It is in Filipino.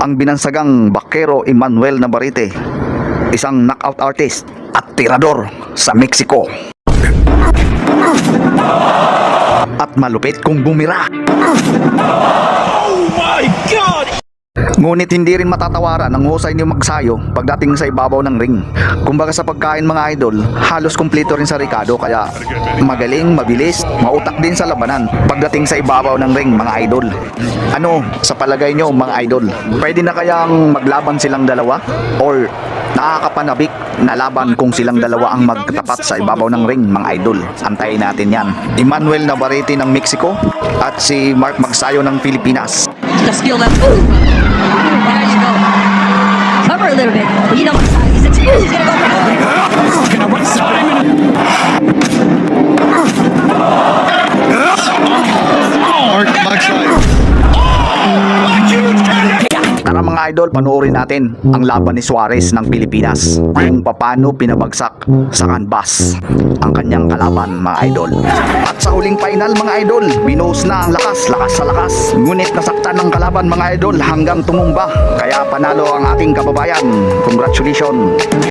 ang binansagang Bakero Emmanuel Navarrete, isang knockout artist at tirador sa Mexico. At malupit kung bumira. Oh my God! Ngunit hindi rin matatawaran ang husay niyo magsayo pagdating sa ibabaw ng ring. Kumbaga sa pagkain mga idol, halos kumpleto rin sa Ricardo, kaya magaling, mabilis, mautak din sa labanan pagdating sa ibabaw ng ring mga idol. Ano sa palagay nyo mga idol? Pwede na kayang maglaban silang dalawa? Or nakakapanabik na laban kung silang dalawa ang magkatapat sa ibabaw ng ring mga idol? Antayin natin yan. Emmanuel Navarrete ng Mexico at si Mark Magsayo ng Pilipinas. Just feel that. Ooh. There you go. Cover a little bit. You know what side he's gonna go for it. Can I what side I'm in? Mark Magsayo. Tara mga idol, panoorin natin ang laban ni Suarez ng Pilipinas, kung paano pinabagsak sa canvas ang kanyang kalaban mga idol. At sa huling final mga idol, binuhos na ang lakas sa lakas, ngunit nasaktan ng kalaban mga idol hanggang tumumba, kaya panalo ang ating kababayan. Congratulations.